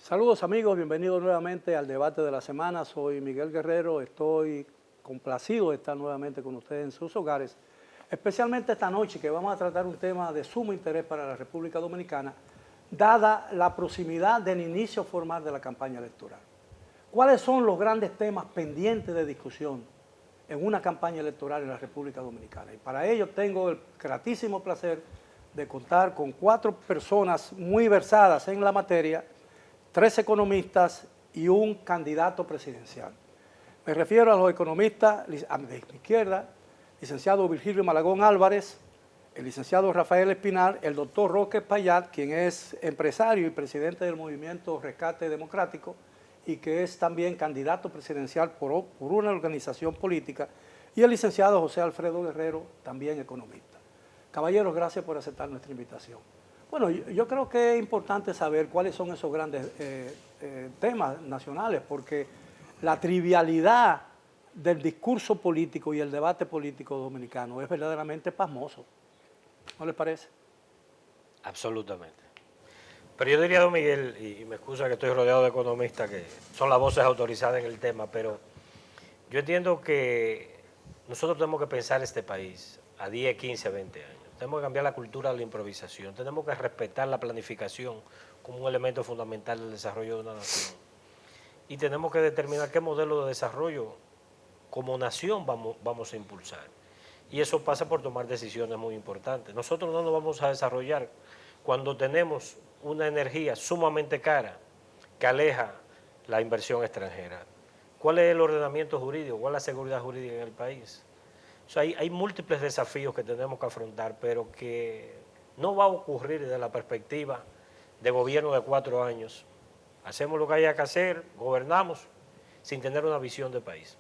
Saludos amigos, bienvenidos nuevamente al debate de la semana. Soy Miguel Guerrero, estoy complacido de estar nuevamente con ustedes en sus hogares, especialmente esta noche que vamos a tratar un tema de sumo interés para la República Dominicana, dada la proximidad del inicio formal de la campaña electoral. ¿Cuáles son los grandes temas pendientes de discusión en una campaña electoral en la República Dominicana? Y para ello tengo el gratísimo placer de contar con 4 personas muy versadas en la materia, 3 economistas y un candidato presidencial. Me refiero a los economistas de mi izquierda, licenciado Virgilio Malagón Álvarez, el licenciado Rafael Espinar, el doctor Roque Payat, quien es empresario y presidente del movimiento Rescate Democrático y que es también candidato presidencial por una organización política, y el licenciado José Alfredo Guerrero, también economista. Caballeros, gracias por aceptar nuestra invitación. Bueno, yo creo que es importante saber cuáles son esos grandes temas nacionales, porque la trivialidad del discurso político y el debate político dominicano es verdaderamente pasmoso. ¿No les parece? Absolutamente. Pero yo diría, don Miguel, y me excusa que estoy rodeado de economistas que son las voces autorizadas en el tema, pero yo entiendo que nosotros tenemos que pensar este país a 10, 15, 20 años. Tenemos que cambiar la cultura de la improvisación, tenemos que respetar la planificación como un elemento fundamental del desarrollo de una nación. Y tenemos que determinar qué modelo de desarrollo como nación vamos a impulsar. Y eso pasa por tomar decisiones muy importantes. Nosotros no nos vamos a desarrollar cuando tenemos una energía sumamente cara que aleja la inversión extranjera. ¿Cuál es el ordenamiento jurídico? ¿Cuál es la seguridad jurídica en el país? O sea, hay múltiples desafíos que tenemos que afrontar, pero que no va a ocurrir desde la perspectiva de gobierno de 4 años. Hacemos lo que haya que hacer, gobernamos sin tener una visión de país.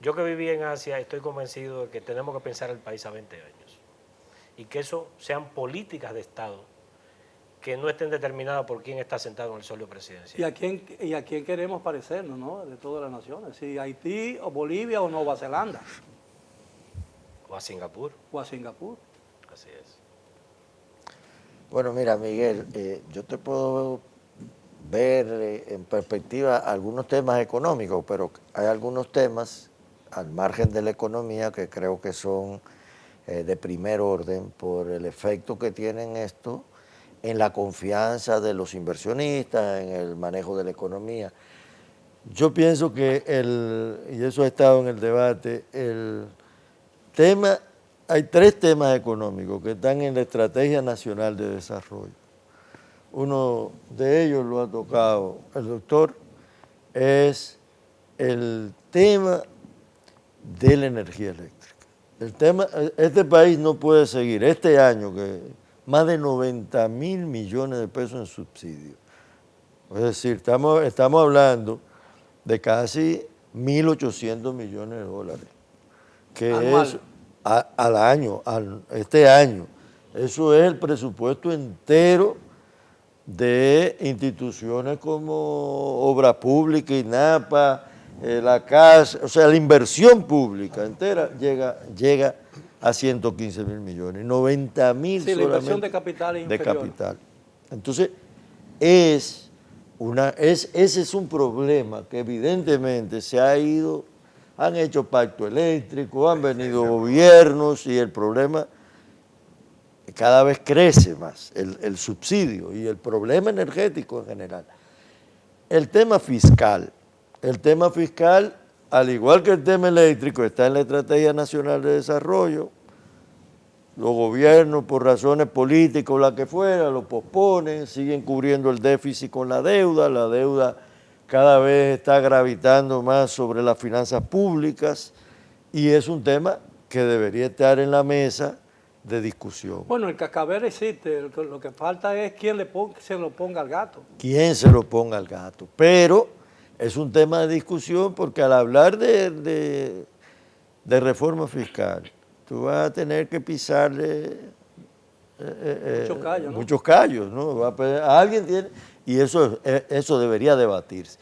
Yo que viví en Asia estoy convencido de que tenemos que pensar el país a 20 años y que eso sean políticas de Estado que no estén determinadas por quién está sentado en el solio presidencial. ¿Y a quién queremos parecernos, no? De todas las naciones, si Haití o Bolivia o Nueva Zelanda. O a Singapur. O a Singapur. Así es. Bueno, mira, Miguel, yo te puedo ver en perspectiva algunos temas económicos, pero hay algunos temas al margen de la economía que creo que son de primer orden por el efecto que tienen esto en la confianza de los inversionistas, en el manejo de la economía. Yo pienso que, y eso ha estado en el debate, hay 3 temas económicos que están en la Estrategia Nacional de Desarrollo. Uno de ellos lo ha tocado el doctor, es el tema de la energía eléctrica. Este país no puede seguir este año que más de 90.000 millones de pesos en subsidios. Es decir, estamos hablando de casi 1.800 millones de dólares. Que anual. Es al año, este año. Eso es el presupuesto entero de instituciones como Obra Pública, INAPA, la casa, o sea, la inversión pública entera llega a 115.000 millones, 90.000 Sí, la inversión de capital es inferior. de capital. Entonces, ese es un problema que evidentemente han hecho pacto eléctrico, han venido gobiernos y el problema cada vez crece más, el subsidio y el problema energético en general. El tema fiscal, al igual que el tema eléctrico, está en la Estrategia Nacional de Desarrollo. Los gobiernos, por razones políticas o la que fuera, lo posponen, siguen cubriendo el déficit con la deuda cada vez está gravitando más sobre las finanzas públicas y es un tema que debería estar en la mesa de discusión. Bueno, el cascabel existe, lo que falta es quién se lo ponga al gato. ¿Quién se lo ponga al gato? Pero es un tema de discusión porque al hablar de reforma fiscal, tú vas a tener que pisarle muchos callos, ¿no? Alguien tiene, y eso debería debatirse.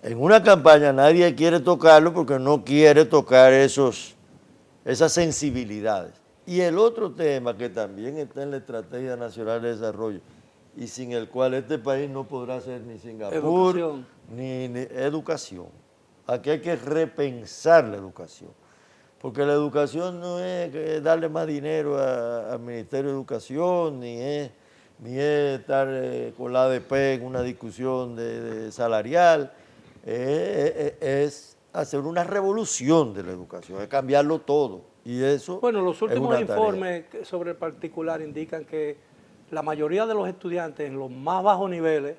En una campaña nadie quiere tocarlo porque no quiere tocar esas sensibilidades. Y el otro tema que también está en la Estrategia Nacional de Desarrollo y sin el cual este país no podrá ser ni Singapur, Educación. ni educación. Aquí hay que repensar la educación, porque la educación no es que darle más dinero al Ministerio de Educación, ni es estar con la ADP en una discusión salarial, es hacer una revolución de la educación, es cambiarlo todo. Y eso Bueno, los es últimos una tarea. informes sobre el particular indican que la mayoría de los estudiantes en los más bajos niveles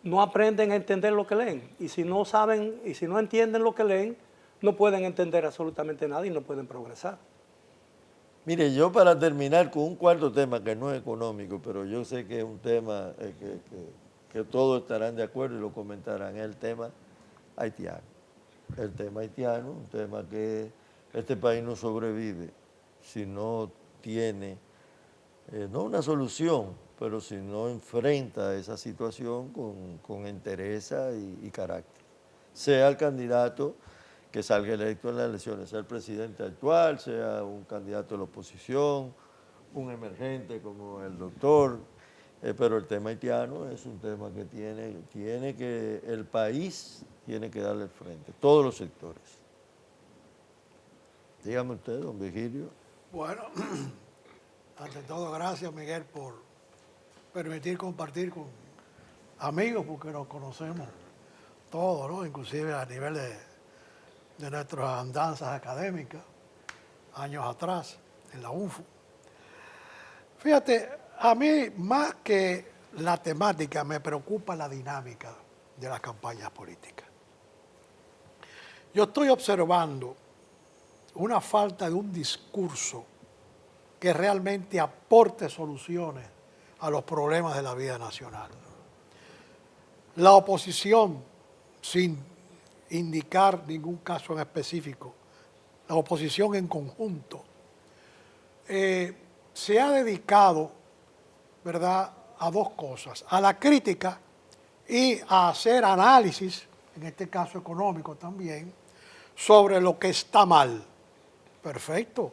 no aprenden a entender lo que leen. Y si no saben, y si no entienden lo que leen, no pueden entender absolutamente nada y no pueden progresar. Mire, yo para terminar con un cuarto tema que no es económico, pero yo sé que es un tema que todos estarán de acuerdo y lo comentarán, es el tema haitiano. El tema haitiano, un tema que este país no sobrevive si no tiene, no una solución, pero si no enfrenta esa situación con entereza y carácter. Sea el candidato que salga electo en las elecciones, sea el presidente actual, sea un candidato de la oposición, un emergente como el doctor, pero el tema haitiano es un tema que el país tiene que darle el frente, todos los sectores. Dígame usted, don Virgilio. Bueno, ante todo, gracias Miguel por permitir compartir con amigos, porque nos conocemos todos, ¿no? Inclusive a nivel de nuestras andanzas académicas, años atrás, en la UNFU. Fíjate, a mí más que la temática me preocupa la dinámica de las campañas políticas. Yo estoy observando una falta de un discurso que realmente aporte soluciones a los problemas de la vida nacional. La oposición, sin indicar ningún caso en específico, la oposición en conjunto, se ha dedicado, ¿verdad?, a dos cosas: a la crítica y a hacer análisis, en este caso económico también, sobre lo que está mal. Perfecto,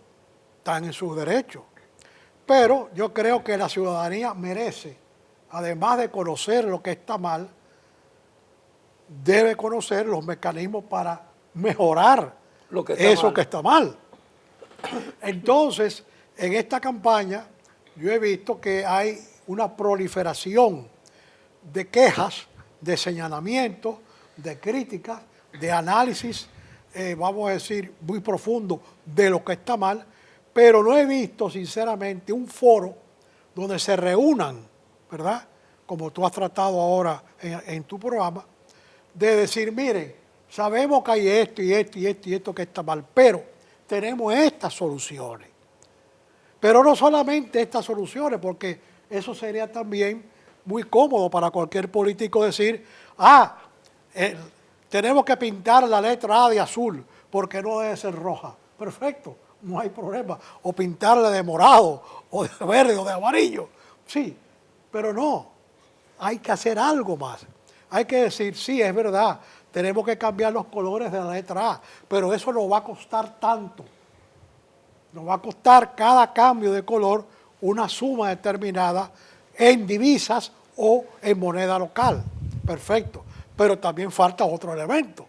están en sus derechos. Pero yo creo que la ciudadanía merece, además de conocer lo que está mal, debe conocer los mecanismos para mejorar eso que está mal. Entonces, en esta campaña yo he visto que hay una proliferación de quejas, de señalamientos, de críticas, de análisis, vamos a decir, muy profundo de lo que está mal, pero no he visto, sinceramente, un foro donde se reúnan, ¿verdad?, como tú has tratado ahora en tu programa, de decir, miren, sabemos que hay esto y esto y esto y esto que está mal, pero tenemos estas soluciones. Pero no solamente estas soluciones, porque eso sería también muy cómodo para cualquier político decir, tenemos que pintar la letra A de azul, porque no debe ser roja. Perfecto, no hay problema. O pintarla de morado, o de verde, o de amarillo. Sí, pero no, hay que hacer algo más. Hay que decir, sí, es verdad, tenemos que cambiar los colores de la letra A, pero eso nos va a costar tanto. Nos va a costar cada cambio de color una suma determinada en divisas o en moneda local. Perfecto. Pero también falta otro elemento.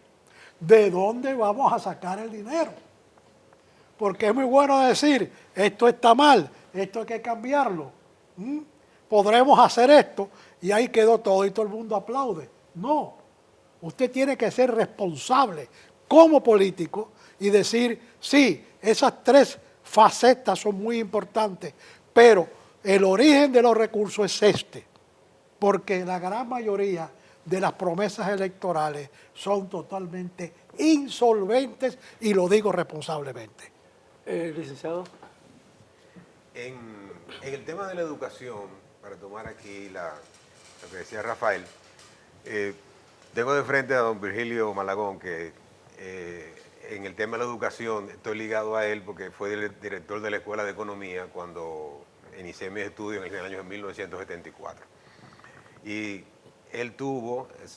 ¿De dónde vamos a sacar el dinero? Porque es muy bueno decir, esto está mal, esto hay que cambiarlo. Podremos hacer esto y ahí quedó todo y todo el mundo aplaude. No, usted tiene que ser responsable como político y decir, sí, esas tres facetas son muy importantes, pero el origen de los recursos es este, porque la gran mayoría de las promesas electorales son totalmente insolventes y lo digo responsablemente. Licenciado. En el tema de la educación, para tomar aquí lo que decía Rafael, tengo de frente a don Virgilio Malagón, que en el tema de la educación estoy ligado a él porque fue el director de la Escuela de Economía cuando inicié mis estudios en el año 1974. Y él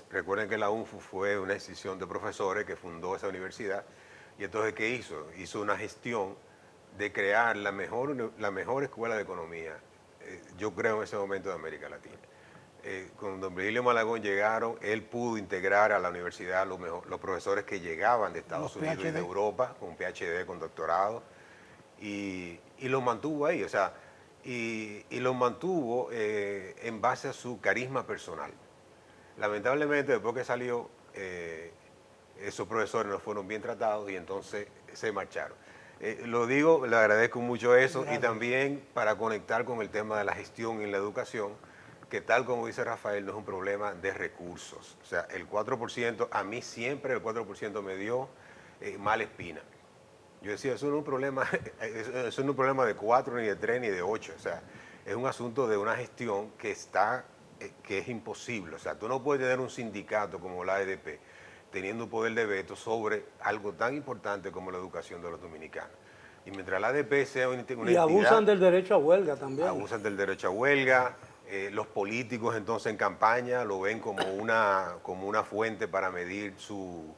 recuerden que la UNFU fue una institución de profesores que fundó esa universidad, y entonces ¿qué hizo? Hizo una gestión de crear la mejor escuela de economía, yo creo en ese momento, de América Latina. con don Virgilio Malagón llegaron, él pudo integrar a la universidad los profesores que llegaban de Estados Los Unidos y de PhD. Europa, con PhD, con doctorado, y los mantuvo ahí, o sea, y los mantuvo en base a su carisma personal. Lamentablemente, después que salió, esos profesores no fueron bien tratados y entonces se marcharon. Lo digo, le agradezco mucho eso. Gracias. Y también para conectar con el tema de la gestión en la educación, que tal como dice Rafael, no es un problema de recursos. O sea, el 4%, a mí siempre el 4% me dio mala espina. Yo decía, eso no es un problema, eso no es un problema de 4, ni de 3, ni de 8. O sea, es un asunto de una gestión que es imposible. O sea, tú no puedes tener un sindicato como la AEDP teniendo un poder de veto sobre algo tan importante como la educación de los dominicanos. Y mientras la AEDP sea una entidad... Y abusan del derecho a huelga también. Abusan del derecho a huelga. Los políticos entonces en campaña lo ven como una fuente para medir su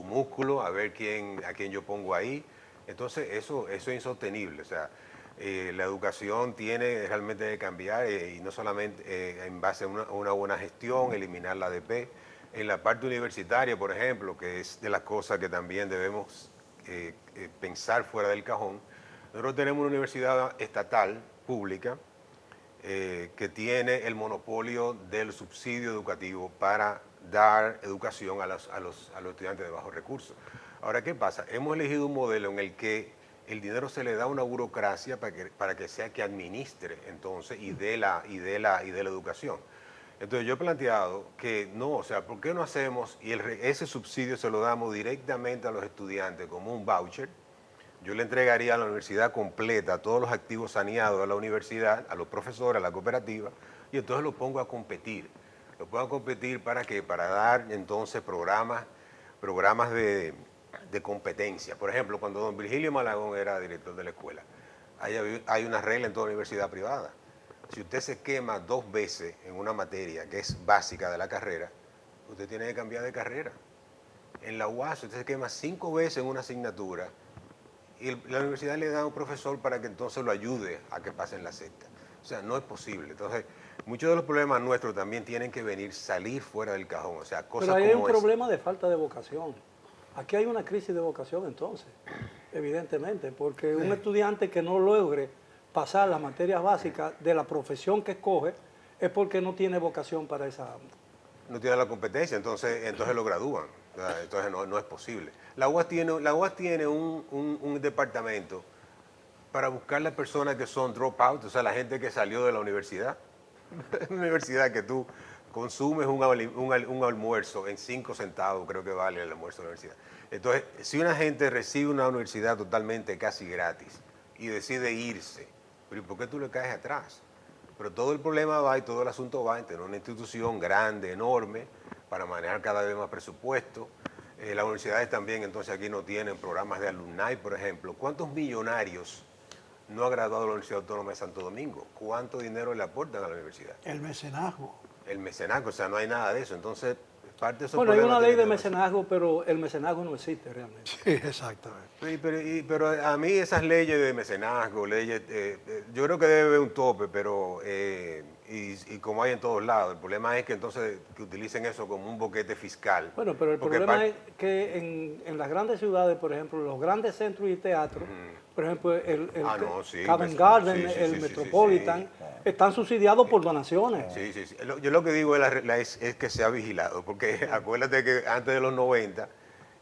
músculo, a ver a quién yo pongo ahí. Entonces eso es insostenible. O sea, la educación tiene realmente que cambiar y no solamente en base a una buena gestión, eliminar la ADP. En la parte universitaria, por ejemplo, que es de las cosas que también debemos pensar fuera del cajón, nosotros tenemos una universidad estatal, pública, que tiene el monopolio del subsidio educativo para dar educación a los estudiantes de bajos recursos. Ahora, ¿qué pasa? Hemos elegido un modelo en el que el dinero se le da a una burocracia para que sea que administre entonces y dé la educación. Entonces yo he planteado que no, o sea, ¿por qué no hacemos y ese subsidio se lo damos directamente a los estudiantes como un voucher? Yo le entregaría a la universidad completa todos los activos saneados a la universidad, a los profesores, a la cooperativa, y entonces los pongo a competir. Los pongo a competir ¿para qué? Para dar entonces programas de competencia. Por ejemplo, cuando don Virgilio Malagón era director de la escuela, hay una regla en toda universidad privada. Si usted se quema 2 veces en una materia que es básica de la carrera, usted tiene que cambiar de carrera. En la UAS usted se quema 5 veces en una asignatura y la universidad le da a un profesor para que entonces lo ayude a que pase en la sexta. O sea, no es posible. Entonces, muchos de los problemas nuestros también tienen que salir fuera del cajón. O sea, cosas Pero ahí hay un como esa. problema de falta de vocación. Aquí hay una crisis de vocación entonces, evidentemente, porque un estudiante que no logre pasar las materias básicas de la profesión que escoge es porque no tiene vocación para esa... No tiene la competencia, entonces lo gradúan. O sea, entonces no es posible. La UAS tiene un departamento para buscar las personas que son dropouts, o sea, la gente que salió de la universidad. Una universidad que tú consumes un almuerzo en 5 centavos, creo que vale el almuerzo de la universidad. Entonces, si una gente recibe una universidad totalmente casi gratis y decide irse, ¿pero por qué tú le caes atrás? Pero todo el problema va y todo el asunto va en tener una institución grande, enorme, para manejar cada vez más presupuesto. Las universidades también, entonces aquí no tienen programas de alumni, por ejemplo. ¿Cuántos millonarios no ha graduado la Universidad Autónoma de Santo Domingo? ¿Cuánto dinero le aportan a la universidad? El mecenazgo. El mecenazgo, o sea, no hay nada de eso. Entonces, parte de esos Bueno, hay problemas una ley de tiene que ver. mecenazgo, pero el mecenazgo no existe realmente. Sí, exactamente. Sí, pero a mí esas leyes de mecenazgo, yo creo que debe haber un tope, pero y como hay en todos lados, el problema es que entonces que utilicen eso como un boquete fiscal. Bueno, pero el Porque problema es que en las grandes ciudades, por ejemplo, los grandes centros y teatros, por ejemplo, el Covent Garden, el Metropolitan, están subsidiados por donaciones. Sí. Yo lo que digo es que se ha vigilado, porque acuérdate que antes de los 90,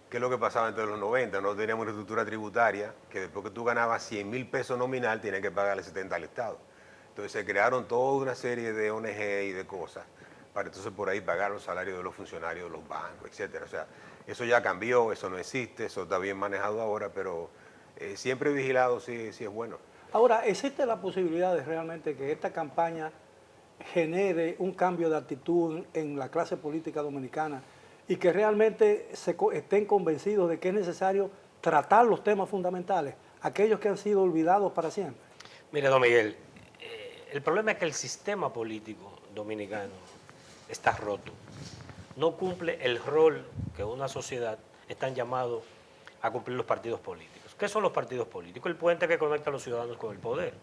¿qué es lo que pasaba antes de los 90? No teníamos una estructura tributaria que después que tú ganabas 100,000 pesos nominal, tenías que pagarle 70 al Estado. Entonces se crearon toda una serie de ONG y de cosas para entonces por ahí pagar los salarios de los funcionarios de los bancos, etcétera. O sea, eso ya cambió, eso no existe, eso está bien manejado ahora, pero siempre vigilado sí es bueno. Ahora, ¿existe la posibilidad de realmente que esta campaña genere un cambio de actitud en la clase política dominicana y que realmente estén convencidos de que es necesario tratar los temas fundamentales, aquellos que han sido olvidados para siempre? Mire, don Miguel, el problema es que el sistema político dominicano está roto. No cumple el rol que una sociedad están llamados a cumplir los partidos políticos. ¿Qué son los partidos políticos? El puente que conecta a los ciudadanos con el poder.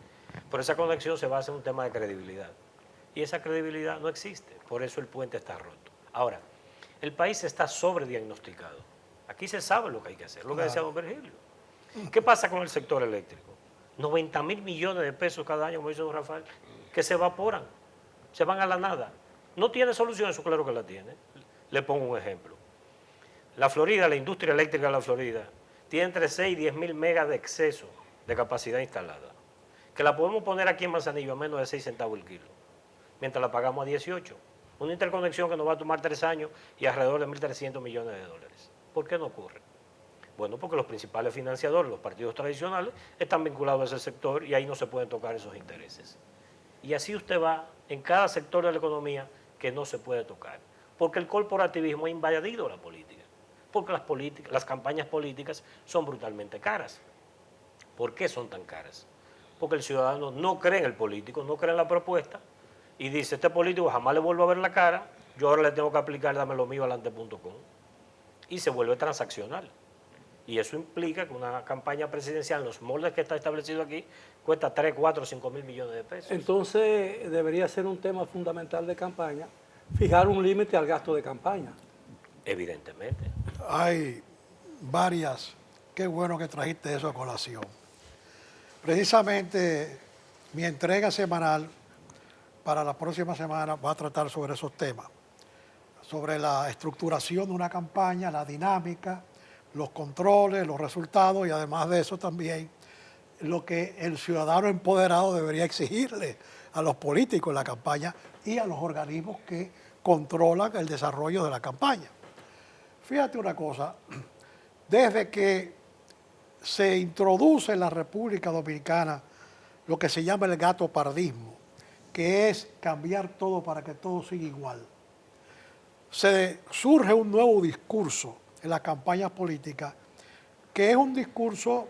Por esa conexión se basa en un tema de credibilidad. Y esa credibilidad no existe, por eso el puente está roto. Ahora, el país está sobrediagnosticado. Aquí se sabe lo que hay que hacer, lo que decía don Virgilio. ¿Qué pasa con el sector eléctrico? 90.000 millones de pesos cada año, como dice don Rafael, que se evaporan, se van a la nada. ¿No tiene solución? Eso claro que la tiene. Le pongo un ejemplo. La Florida, la industria eléctrica de la Florida, tiene entre 6 y 10 mil megas de exceso de capacidad instalada, que la podemos poner aquí en Manzanillo a menos de 6 centavos el kilo, mientras la pagamos a 18. Una interconexión que nos va a tomar 3 años y alrededor de 1.300 millones de dólares. ¿Por qué no ocurre? Bueno, porque los principales financiadores, los partidos tradicionales, están vinculados a ese sector y ahí no se pueden tocar esos intereses. Y así usted va en cada sector de la economía que no se puede tocar, porque el corporativismo ha invadido la política, porque las campañas políticas son brutalmente caras. ¿Por qué son tan caras? Porque el ciudadano no cree en el político, no cree en la propuesta y dice, este político jamás le vuelvo a ver la cara, yo ahora le tengo que aplicar, dame lo mío adelante.com. Y se vuelve transaccional. Y eso implica que una campaña presidencial en los moldes que está establecido aquí cuesta 3, 4, 5 mil millones de pesos. Entonces debería ser un tema fundamental de campaña, fijar un límite al gasto de campaña. Evidentemente. Hay varias, qué bueno que trajiste eso a colación. Precisamente mi entrega semanal para la próxima semana va a tratar sobre esos temas, sobre la estructuración de una campaña, la dinámica, los controles, los resultados y además de eso también lo que el ciudadano empoderado debería exigirle a los políticos en la campaña y a los organismos que controlan el desarrollo de la campaña. Fíjate una cosa, desde que se introduce en la República Dominicana lo que se llama el gatopardismo, que es cambiar todo para que todo siga igual, surge un nuevo discurso en las campañas políticas, que es un discurso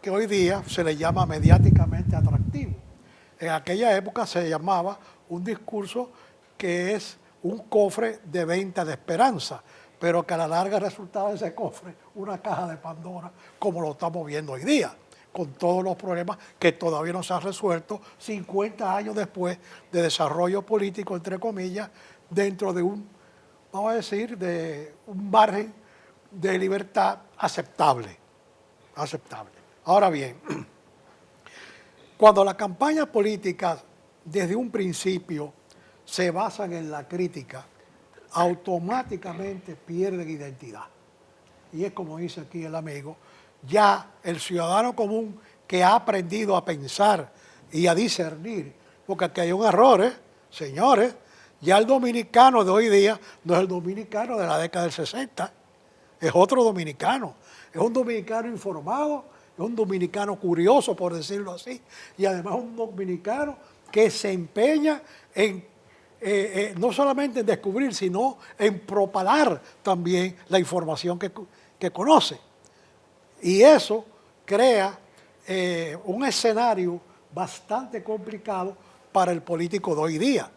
que hoy día se le llama mediáticamente atractivo. En aquella época se llamaba un discurso que es un cofre de venta de esperanza, pero que a la larga resultaba de ese cofre una caja de Pandora, como lo estamos viendo hoy día, con todos los problemas que todavía no se han resuelto 50 años después de desarrollo político, entre comillas, dentro de un, vamos a decir, de un margen de libertad aceptable. Ahora bien, cuando las campañas políticas desde un principio se basan en la crítica, automáticamente pierden identidad. Y es como dice aquí el amigo, ya el ciudadano común que ha aprendido a pensar y a discernir, porque aquí hay un error, señores, ya el dominicano de hoy día no es el dominicano de la década del 60, es otro dominicano, es un dominicano informado, es un dominicano curioso, por decirlo así, y además un dominicano que se empeña en no solamente en descubrir, sino en propalar también la información que conoce. Y eso crea un escenario bastante complicado para el político de hoy día.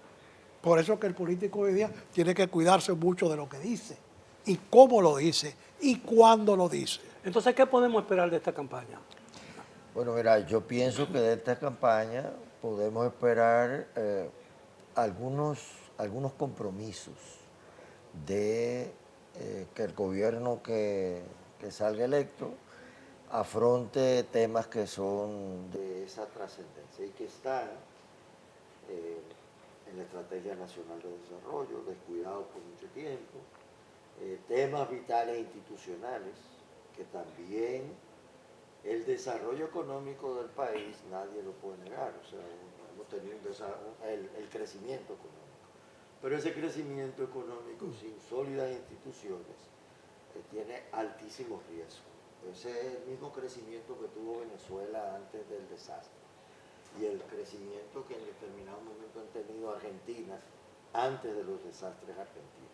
Por eso que el político de hoy día tiene que cuidarse mucho de lo que dice, y cómo lo dice, y cuándo lo dice. Entonces, ¿qué podemos esperar de esta campaña? Bueno, mira, yo pienso que de esta campaña podemos esperar algunos compromisos de que el gobierno que salga electo afronte temas que son de esa trascendencia y que están en la Estrategia Nacional de Desarrollo, descuidados por mucho tiempo, temas vitales institucionales que también el desarrollo económico del país nadie lo puede negar, o sea, hemos tenido el crecimiento económico, pero ese crecimiento económico sin sólidas instituciones tiene altísimos riesgos. Ese es el mismo crecimiento que tuvo Venezuela antes del desastre y el crecimiento que en determinado momento han tenido Argentina antes de los desastres argentinos.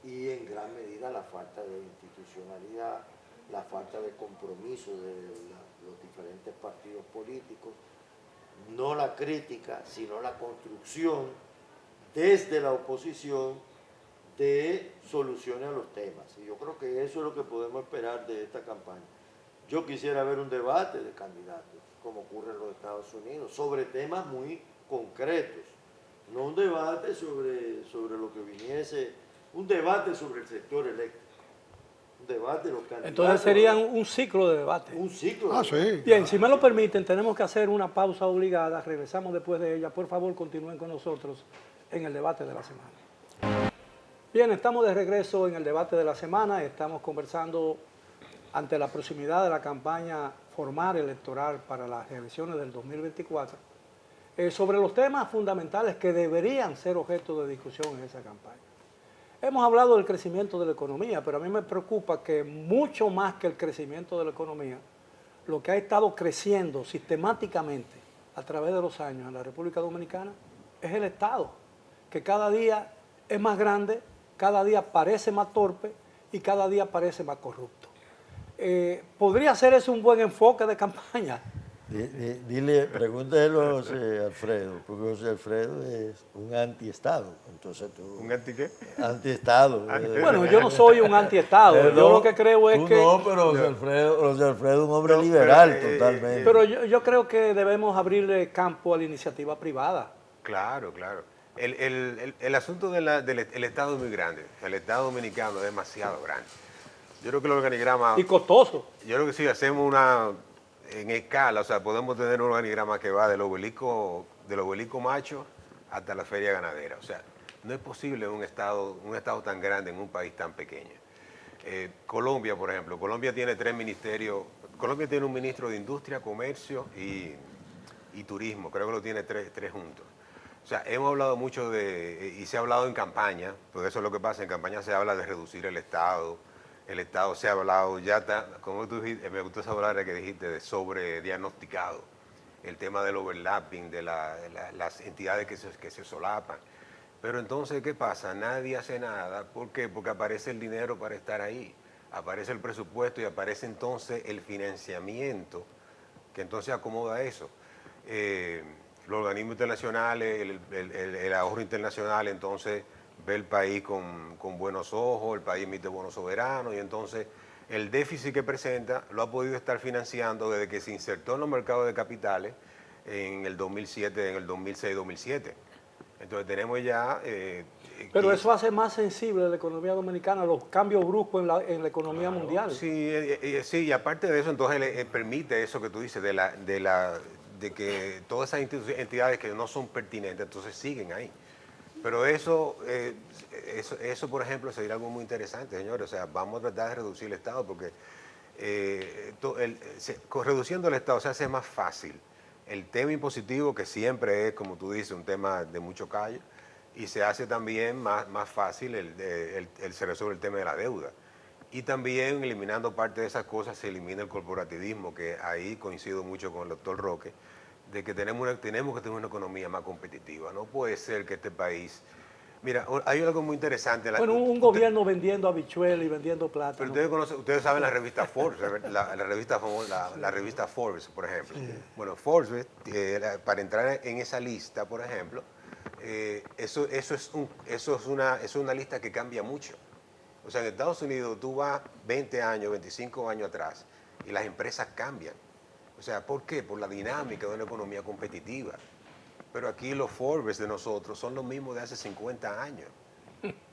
Y en gran medida la falta de institucionalidad, la falta de compromiso de los diferentes partidos políticos, no la crítica, sino la construcción desde la oposición de soluciones a los temas. Y yo creo que eso es lo que podemos esperar de esta campaña. Yo quisiera ver un debate de candidatos, como ocurre en los Estados Unidos, sobre temas muy concretos, no un debate sobre lo que viniese, un debate sobre el sector eléctrico, un debate de los candidatos. Entonces sería un ciclo de debate. un ciclo. Ah, sí. Bien, si me lo permiten, tenemos que hacer una pausa obligada. Regresamos después de ella. Por favor, continúen con nosotros en el debate de la semana. Bien, estamos de regreso en el debate de la semana. Estamos conversando ante la proximidad de la campaña formal electoral para las elecciones del 2024 sobre los temas fundamentales que deberían ser objeto de discusión en esa campaña. Hemos hablado del crecimiento de la economía, pero a mí me preocupa que mucho más que el crecimiento de la economía, lo que ha estado creciendo sistemáticamente a través de los años en la República Dominicana es el Estado, que cada día es más grande, cada día parece más torpe y cada día parece más corrupto. ¿Podría ser ese un buen enfoque de campaña? Dile, pregúntale a José Alfredo, porque José Alfredo es un antiestado. Entonces tú. ¿Un anti qué? Antiestado. Bueno, yo no soy un antiestado. Yo lo que creo es tú que... No, pero José Alfredo es un hombre liberal totalmente. Pero yo creo que debemos abrirle campo a la iniciativa privada. Claro, claro. El asunto del Estado es muy grande. El Estado dominicano es demasiado grande. Yo creo que el organigrama... Y costoso. Yo creo que si hacemos una... En escala, o sea, podemos tener un organigrama que va del obelisco macho hasta la feria ganadera. O sea, no es posible un estado tan grande en un país tan pequeño. Colombia, por ejemplo, Colombia tiene 3 ministerios. Colombia tiene un ministro de Industria, Comercio y Turismo. Creo que lo tiene tres juntos. O sea, hemos hablado mucho y se ha hablado en campaña, porque eso es lo que pasa, en campaña se habla de reducir el Estado. El Estado se ha hablado, ya está, como tú dijiste, me gustó esa palabra que dijiste, de sobrediagnosticado. El tema del overlapping, de las entidades que se solapan. Pero entonces, ¿qué pasa? Nadie hace nada. ¿Por qué? Porque aparece el dinero para estar ahí. Aparece el presupuesto y aparece entonces el financiamiento, que entonces acomoda eso. Los organismos internacionales, el ahorro internacional, entonces ve el país con buenos ojos, el país emite bonos soberanos y entonces el déficit que presenta lo ha podido estar financiando desde que se insertó en los mercados de capitales en el 2007, en el 2006-2007. Entonces tenemos ya... Pero eso hace más sensible la economía dominicana, los cambios bruscos en la economía mundial. Sí, sí, y aparte de eso, entonces le permite eso que tú dices, de que todas esas entidades que no son pertinentes, entonces siguen ahí. Pero eso, por ejemplo, sería algo muy interesante, señores. O sea, vamos a tratar de reducir el Estado porque reduciendo el Estado se hace más fácil el tema impositivo, que siempre es, como tú dices, un tema de mucho callo, y se hace también más fácil se resuelve el tema de la deuda. Y también eliminando parte de esas cosas se elimina el corporativismo, que ahí coincido mucho con el doctor Roque, de que tenemos que tener una economía más competitiva. No puede ser que este país... Mira, hay algo muy interesante. Bueno, un gobierno vendiendo habichuelas y vendiendo plátano. Pero ustedes saben la revista Forbes, la revista Forbes, por ejemplo. Sí. Bueno, Forbes, para entrar en esa lista, por ejemplo, eso es una lista que cambia mucho. O sea, en Estados Unidos tú vas 20 años, 25 años atrás y las empresas cambian. O sea, ¿por qué? Por la dinámica de una economía competitiva. Pero aquí los Forbes de nosotros son los mismos de hace 50 años.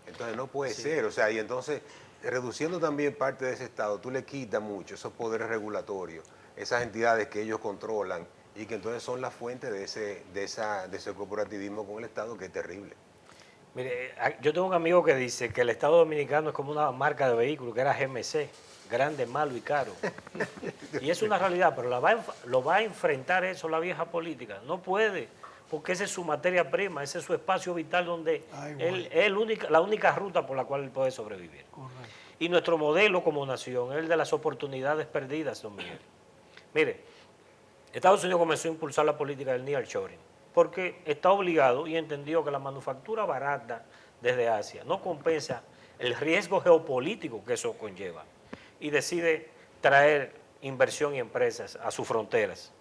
Entonces no puede ser. O sea, y entonces, reduciendo también parte de ese Estado, tú le quitas mucho esos poderes regulatorios, esas entidades que ellos controlan y que entonces son la fuente de ese corporativismo con el Estado, que es terrible. Mire, yo tengo un amigo que dice que el Estado Dominicano es como una marca de vehículo, que era GMC, grande, malo y caro. Y es una realidad, pero lo va a enfrentar eso la vieja política. No puede, porque esa es su materia prima, ese es su espacio vital donde la única ruta por la cual él puede sobrevivir. Correcto. Y nuestro modelo como nación es el de las oportunidades perdidas, don Miguel. Mire, Estados Unidos comenzó a impulsar la política del nearshoring, porque está obligado y entendió que la manufactura barata desde Asia no compensa el riesgo geopolítico que eso conlleva y decide traer inversión y empresas a sus fronteras.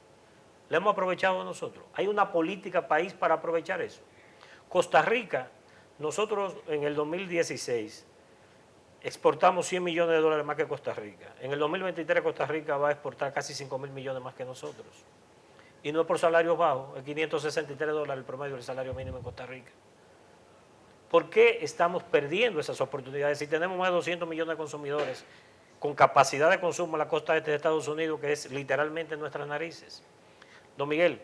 ¿La hemos aprovechado nosotros? ¿Hay una política país para aprovechar eso? Costa Rica, nosotros en el 2016 exportamos 100 millones de dólares más que Costa Rica. En el 2023 Costa Rica va a exportar casi 5.000 millones más que nosotros. Y no es por salarios bajos, es $563 el promedio del salario mínimo en Costa Rica. ¿Por qué estamos perdiendo esas oportunidades si tenemos más de 200 millones de consumidores con capacidad de consumo en la costa este de Estados Unidos, que es literalmente nuestras narices? Don Miguel,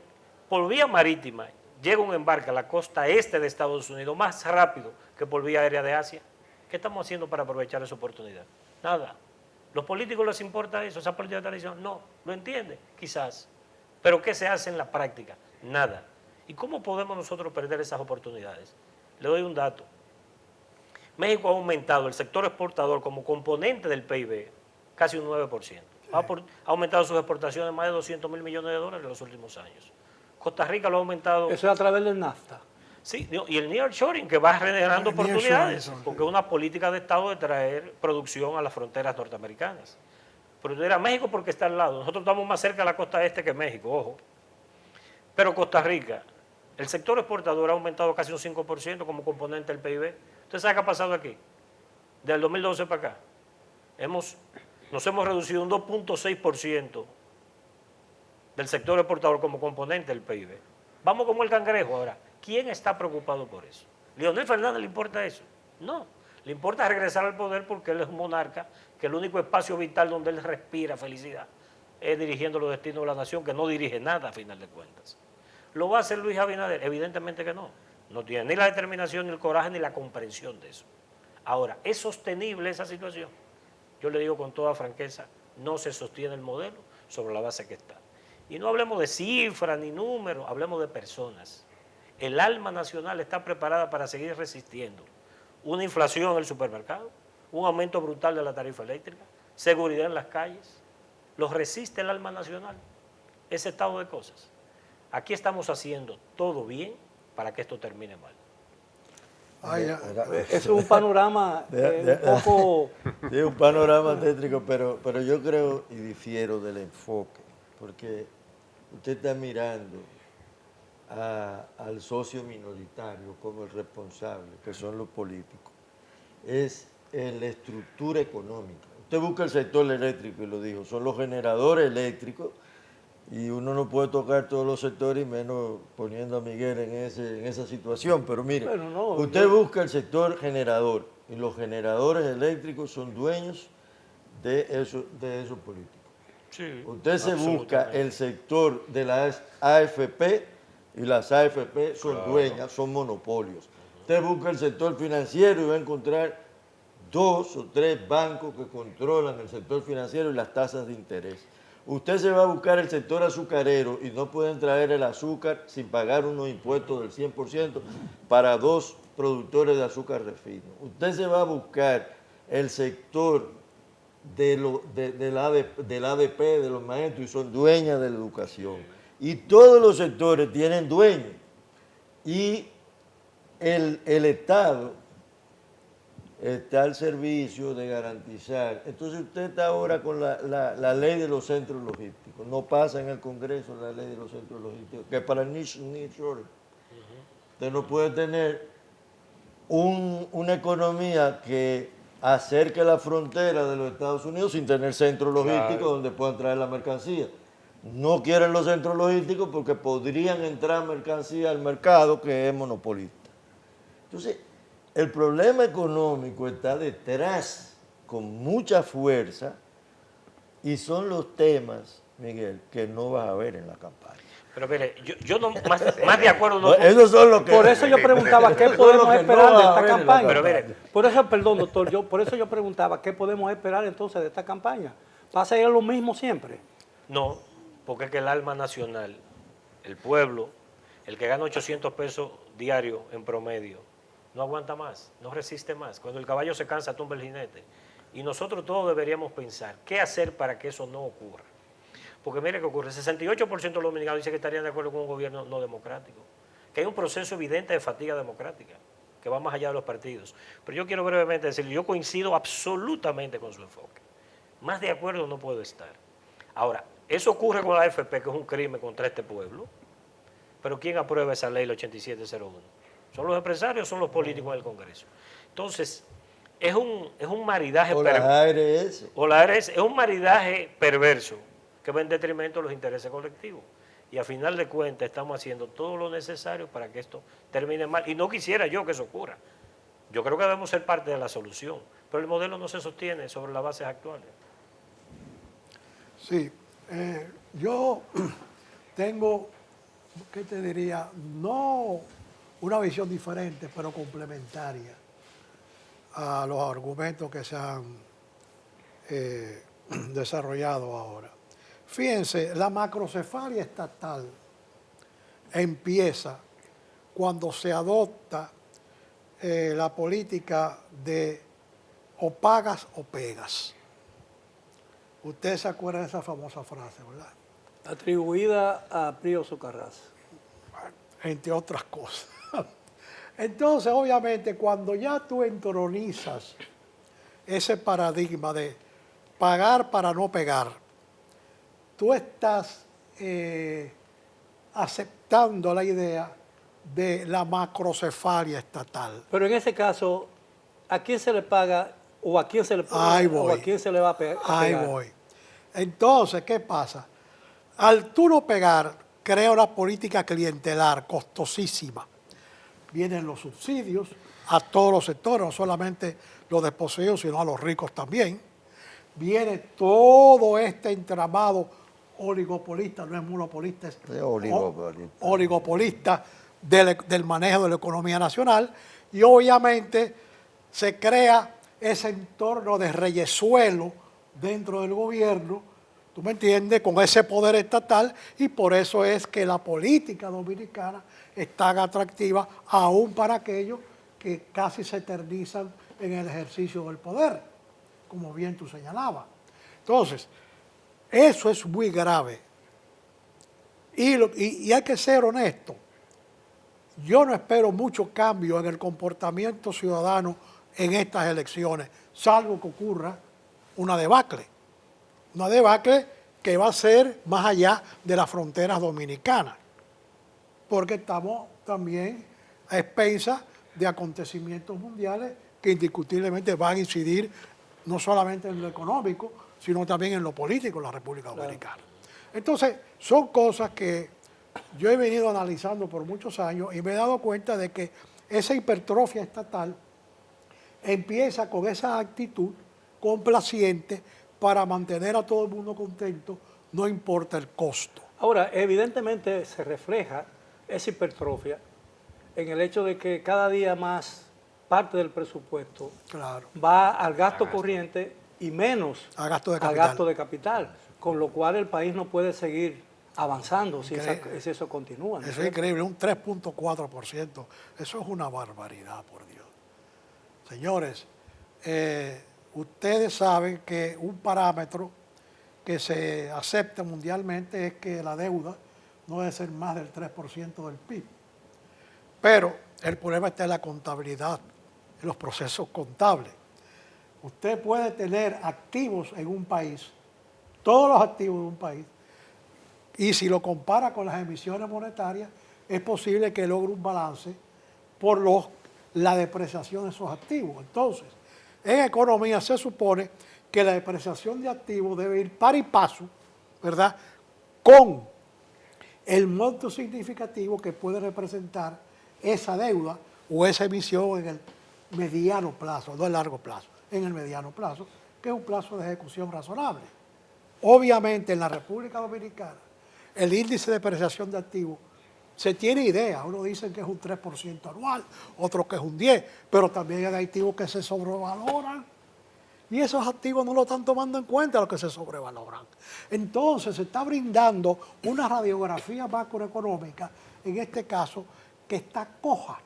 por vía marítima llega un embarque a la costa este de Estados Unidos más rápido que por vía aérea de Asia. ¿Qué estamos haciendo para aprovechar esa oportunidad? Nada. ¿Los políticos les importa eso, esa política de tradición? No, lo entiende, quizás. Pero ¿qué se hace en la práctica? Nada. ¿Y cómo podemos nosotros perder esas oportunidades? Le doy un dato. México ha aumentado el sector exportador como componente del PIB casi un 9%. Ha aumentado sus exportaciones más de $200.000 millones en los últimos años. Costa Rica lo ha aumentado. Eso es a través del NAFTA. Sí, y el nearshoring, que va generando El oportunidades, nearshoring, porque es una política de Estado de traer producción a las fronteras norteamericanas. Pero era México porque está al lado. Nosotros estamos más cerca de la costa este que México, ojo. Pero Costa Rica, el sector exportador ha aumentado casi un 5% como componente del PIB. ¿Usted sabe qué ha pasado aquí? Del 2012 para acá. Nos hemos reducido un 2.6% del sector exportador como componente del PIB. Vamos como el cangrejo ahora. ¿Quién está preocupado por eso? ¿Leonel Fernández le importa eso? No. Le importa regresar al poder porque él es un monarca, que el único espacio vital donde él respira felicidad es dirigiendo los destinos de la nación, que no dirige nada a final de cuentas. ¿Lo va a hacer Luis Abinader? Evidentemente que no. No tiene ni la determinación, ni el coraje, ni la comprensión de eso. Ahora, ¿es sostenible esa situación? Yo le digo con toda franqueza, no se sostiene el modelo sobre la base que está. Y no hablemos de cifras ni números, hablemos de personas. El alma nacional está preparada para seguir resistiendo una inflación en el supermercado, un aumento brutal de la tarifa eléctrica, seguridad en las calles. ¿Lo resiste el alma nacional? Ese estado de cosas. Aquí estamos haciendo todo bien para que esto termine mal. Eso es un panorama un poco... Sí, un panorama tétrico, pero yo creo y difiero del enfoque, porque usted está mirando al socio minoritario como el responsable, que son los políticos. Es la estructura económica. Usted busca el sector eléctrico y lo dijo, son los generadores eléctricos y uno no puede tocar todos los sectores y menos poniendo a Miguel en esa situación. Pero mire, usted busca el sector generador y los generadores eléctricos son dueños de esos políticos. Sí, usted se busca el sector de las AFP y las AFP son dueñas, son monopolios. Usted busca el sector financiero y va a encontrar 2 o 3 bancos que controlan el sector financiero y las tasas de interés. Usted se va a buscar el sector azucarero y no pueden traer el azúcar sin pagar unos impuestos del 100% para 2 productores de azúcar refino. Usted se va a buscar el sector del ADP, de los maestros, y son dueñas de la educación. Y todos los sectores tienen dueños. Y el Estado está al servicio de garantizar. Entonces usted está ahora con la ley de los centros logísticos. No pasa en el Congreso la ley de los centros logísticos, que es para el nearshoring. Usted no puede tener una economía que acerque la frontera de los Estados Unidos sin tener centros logísticos donde puedan traer la mercancía. No quieren los centros logísticos porque podrían entrar mercancía al mercado que es monopolista. Entonces, el problema económico está detrás con mucha fuerza y son los temas, Miguel, que no vas a ver en la campaña. Pero mire, yo no, más de acuerdo no. Esos son los que, por eso yo preguntaba qué podemos esperar de esta campaña. Pero mire, por eso, perdón, doctor, por eso yo preguntaba qué podemos esperar entonces de esta campaña. ¿Va a ser lo mismo siempre? No, porque es que el alma nacional, el pueblo, el que gana 800 pesos diarios en promedio, no aguanta más, no resiste más. Cuando el caballo se cansa, tumba el jinete. Y nosotros todos deberíamos pensar qué hacer para que eso no ocurra. Porque mire qué ocurre, el 68% de los dominicanos dicen que estarían de acuerdo con un gobierno no democrático, que hay un proceso evidente de fatiga democrática, que va más allá de los partidos. Pero yo quiero brevemente decir, yo coincido absolutamente con su enfoque. Más de acuerdo no puedo estar. Ahora, eso ocurre con la AFP, que es un crimen contra este pueblo, pero ¿quién aprueba esa ley, la 8701? ¿Son los empresarios o son los políticos del Congreso? Entonces, es un maridaje perverso. Es un maridaje perverso que va en detrimento de los intereses colectivos. y a final de cuentas estamos haciendo todo lo necesario para que esto termine mal. Y no quisiera yo que eso ocurra. Yo creo que debemos ser parte de la solución, pero el modelo no se sostiene sobre las bases actuales. Sí, yo tengo, ¿qué te diría? No una visión diferente, pero complementaria a los argumentos que se han desarrollado ahora. Fíjense, la macrocefalia estatal empieza cuando se adopta la política de o pagas o pegas. Ustedes se acuerdan de esa famosa frase, ¿verdad? Atribuida a Pío Socarrás. Entre otras cosas. Entonces, obviamente, cuando ya tú entronizas ese paradigma de pagar para no pegar, tú estás aceptando la idea de la macrocefalia estatal. Pero en ese caso, ¿a quién se le paga o a quién se le paga Ahí o voy. a quién se le va a pegar? Ahí voy. Entonces, ¿qué pasa? Al tú no pegar, crea una política clientelar costosísima. Vienen los subsidios a todos los sectores, no solamente los desposeídos, sino a los ricos también. Viene todo este entramado oligopolista, no es monopolista, es oligopolista del manejo de la economía nacional, y obviamente se crea ese entorno de reyesuelo dentro del gobierno, ¿tú me entiendes?, con ese poder estatal, y por eso es que la política dominicana es tan atractiva aún para aquellos que casi se eternizan en el ejercicio del poder, como bien tú señalabas. Entonces, eso es muy grave. Y hay que ser honesto. Yo no espero mucho cambio en el comportamiento ciudadano en estas elecciones, salvo que ocurra una debacle. Una debacle que va a ser más allá de las fronteras dominicanas, porque estamos también a expensas de acontecimientos mundiales que indiscutiblemente van a incidir no solamente en lo económico, sino también en lo político en la República Dominicana. Entonces, son cosas que yo he venido analizando por muchos años y me he dado cuenta de que esa hipertrofia estatal empieza con esa actitud complaciente para mantener a todo el mundo contento, no importa el costo. Ahora, evidentemente se refleja esa hipertrofia en el hecho de que cada día más parte del presupuesto Claro. va al gasto corriente y menos A gasto de al capital. gasto de capital, con lo cual el país no puede seguir avanzando si Increíble. eso continúa, ¿no? Eso es increíble, un 3.4%. Eso es una barbaridad, por Dios. Señores, ustedes saben que un parámetro que se acepta mundialmente es que la deuda no debe ser más del 3% del PIB. Pero el problema está en la contabilidad, en los procesos contables. Usted puede tener activos en un país, todos los activos de un país, y si lo compara con las emisiones monetarias, es posible que logre un balance por la depreciación de esos activos. Entonces, en economía se supone que la depreciación de activos debe ir par y paso, ¿verdad?, con el monto significativo que puede representar esa deuda o esa emisión en el mediano plazo, no el largo plazo, en el mediano plazo, que es un plazo de ejecución razonable. Obviamente, en la República Dominicana, el índice de depreciación de activos se tiene idea. Unos dicen que es un 3% anual, otros que es un 10%, pero también hay activos que se sobrevaloran. Y esos activos no lo están tomando en cuenta los que se sobrevaloran. Entonces, se está brindando una radiografía macroeconómica, en este caso, que está coja.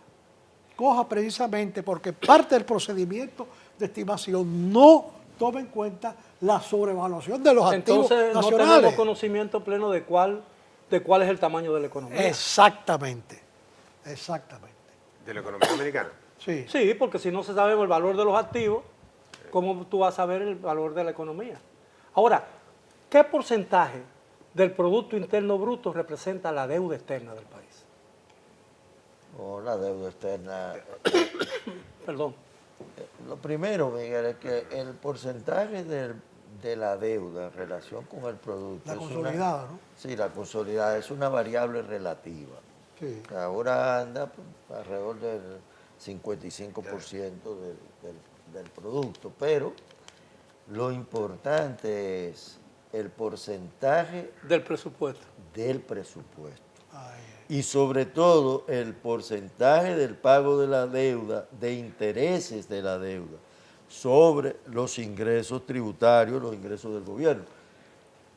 Coja precisamente porque parte del procedimiento de estimación no toma en cuenta la sobrevaluación de los activos Entonces no nacionales. tenemos conocimiento pleno de cuál es el tamaño de la economía. Exactamente, exactamente. De la economía dominicana. Sí. Sí, porque si no se sabe el valor de los activos, ¿cómo tú vas a saber el valor de la economía? Ahora, ¿qué porcentaje del Producto Interno Bruto representa la deuda externa del país? O la deuda externa. Perdón. Lo primero, Miguel, es que el porcentaje de la deuda en relación con el producto. La es consolidada, ¿no? Sí, la consolidada es una variable relativa. Sí. Ahora anda alrededor del 55% del producto, pero lo importante es el porcentaje Del presupuesto. del presupuesto. Ay, Y sobre todo el porcentaje del pago de la deuda, de intereses de la deuda, sobre los ingresos tributarios, los ingresos del gobierno.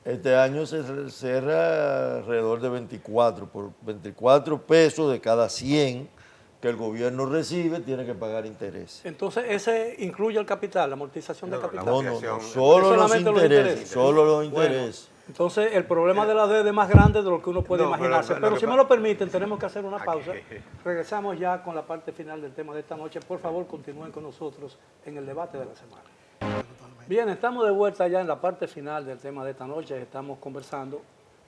Este año se cierra alrededor de 24 pesos de cada 100 que el gobierno recibe, tiene que pagar intereses. Entonces, ese incluye el capital, la amortización de No, la capital. No, amortización. solo los Solamente los intereses, intereses. solo los Bueno, intereses. entonces, el problema de la deuda es más grande de lo que uno puede No, pero imaginarse. lo Pero que si me pa- lo permiten, tenemos que hacer una pausa. Aquí. Regresamos ya con la parte final del tema de esta noche. Por favor, continúen con nosotros en el debate de la semana. Bien, estamos de vuelta ya en la parte final del tema de esta noche. Estamos conversando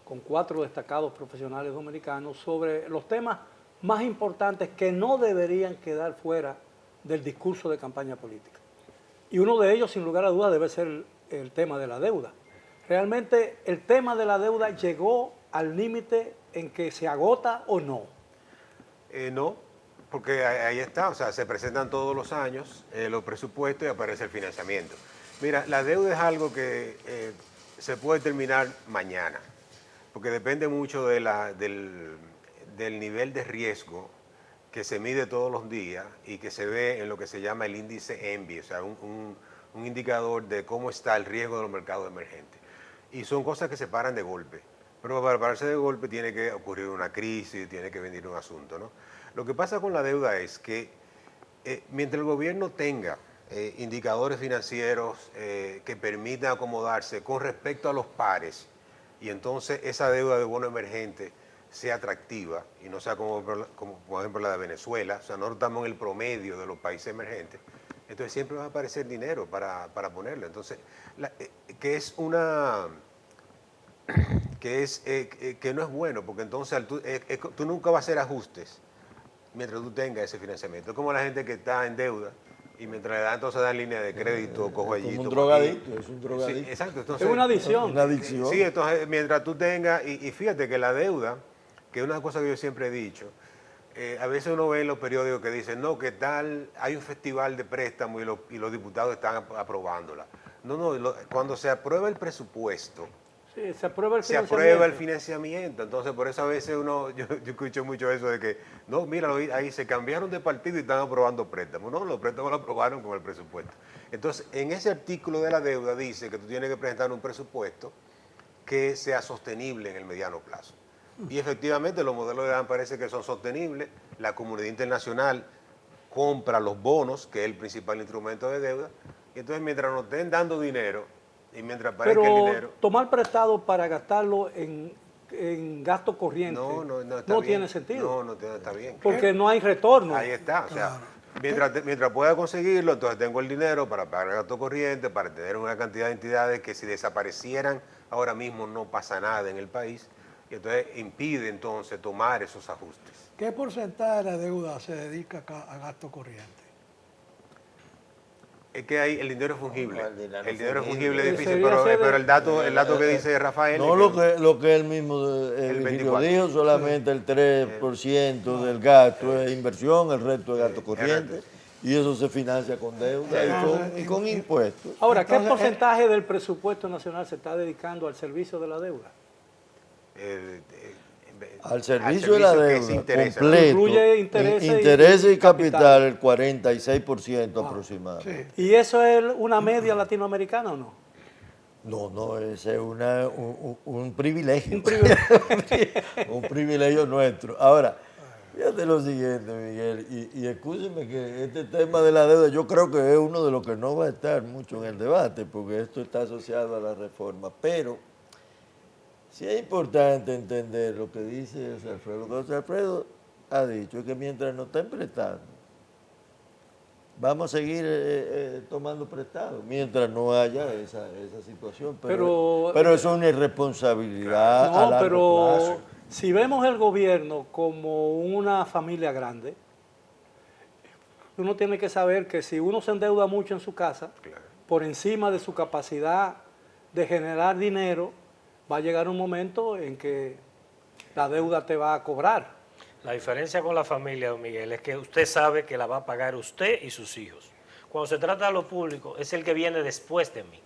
con 4 destacados profesionales dominicanos sobre los temas más importantes que no deberían quedar fuera del discurso de campaña política. Y uno de ellos, sin lugar a dudas, debe ser el tema de la deuda. ¿Realmente el tema de la deuda llegó al límite en que se agota o no? No, porque ahí está, o sea, se presentan todos los años los presupuestos y aparece el financiamiento. Mira, la deuda es algo que se puede terminar mañana, porque depende mucho de del nivel de riesgo que se mide todos los días y que se ve en lo que se llama el índice ENVI, o sea, un indicador de cómo está el riesgo de los mercados emergentes. Y son cosas que se paran de golpe. Pero para pararse de golpe tiene que ocurrir una crisis, tiene que venir un asunto, ¿no? Lo que pasa con la deuda es que mientras el gobierno tenga indicadores financieros que permitan acomodarse con respecto a los pares, y entonces esa deuda de bono emergente sea atractiva y no sea como por ejemplo la de Venezuela, o sea, nosotros estamos en el promedio de los países emergentes, entonces siempre va a aparecer dinero para ponerlo. Entonces, que es una... que no es bueno, porque entonces tú nunca vas a hacer ajustes mientras tú tengas ese financiamiento. Es como la gente que está en deuda y mientras le dan, entonces dan línea de crédito, cojo allí. Como un tomo aquí. drogadicto, es un drogadicto. Sí, exacto. Entonces, Es una adicción. Una adicción. Sí, entonces mientras tú tengas, y fíjate que la deuda, que es una cosa que yo siempre he dicho, a veces uno ve en los periódicos que dicen, no, que tal, hay un festival de préstamos y los diputados están aprobándola. No, cuando se aprueba el presupuesto, Sí, se aprueba el se financiamiento. aprueba el financiamiento. Entonces, por eso a veces yo escucho mucho eso de que, no, mira, ahí se cambiaron de partido y están aprobando préstamos. No, los préstamos lo aprobaron con el presupuesto. Entonces, en ese artículo de la deuda dice que tú tienes que presentar un presupuesto que sea sostenible en el mediano plazo. Y efectivamente los modelos de deuda parece que son sostenibles. La comunidad internacional compra los bonos, que es el principal instrumento de deuda. Y entonces, mientras nos estén dando dinero, y mientras aparezca el Pero dinero... tomar prestado para gastarlo en gasto corriente No está no bien. tiene sentido. No está bien. Porque no hay retorno. Ahí está, o sea, mientras pueda conseguirlo, entonces tengo el dinero para pagar el gasto corriente, para tener una cantidad de entidades que si desaparecieran ahora mismo no pasa nada en el país, y entonces impide entonces tomar esos ajustes. ¿Qué porcentaje de la deuda se dedica a gasto corriente? Es que hay, el dinero es fungible. No, el dinero El dinero es fungible. fungible, es difícil, Debería ser pero el dato que dice Rafael... No es lo que él mismo El Virgilio 24. dijo, solamente el 3% del gasto es inversión, el resto es gasto el corriente, resto. y eso se financia con deuda y con impuestos. Ahora, ¿qué Entonces, porcentaje del presupuesto nacional se está dedicando al servicio de la deuda? Al servicio de la que deuda se interesa. completo, Incluye intereses intereses y y capital, capital. el 46% aproximadamente. Sí. ¿Y eso es una media latinoamericana o no? No, ese es un privilegio. Un privilegio. Un privilegio nuestro. Ahora, fíjate lo siguiente, Miguel, y escúcheme que este tema de la deuda yo creo que es uno de los que no va a estar mucho en el debate, porque esto está asociado a la reforma, pero sí es importante entender lo que dice José Alfredo. Lo que José Alfredo ha dicho es que mientras nos estén prestando, vamos a seguir tomando prestado mientras no haya esa situación. Pero eso es una irresponsabilidad a No, largo pero plazo. si vemos el gobierno como una familia grande, uno tiene que saber que si uno se endeuda mucho en su casa, Claro. por encima de su capacidad de generar dinero, va a llegar un momento en que la deuda te va a cobrar. La diferencia con la familia, don Miguel, es que usted sabe que la va a pagar usted y sus hijos. Cuando se trata de lo público, es el que viene después de mí.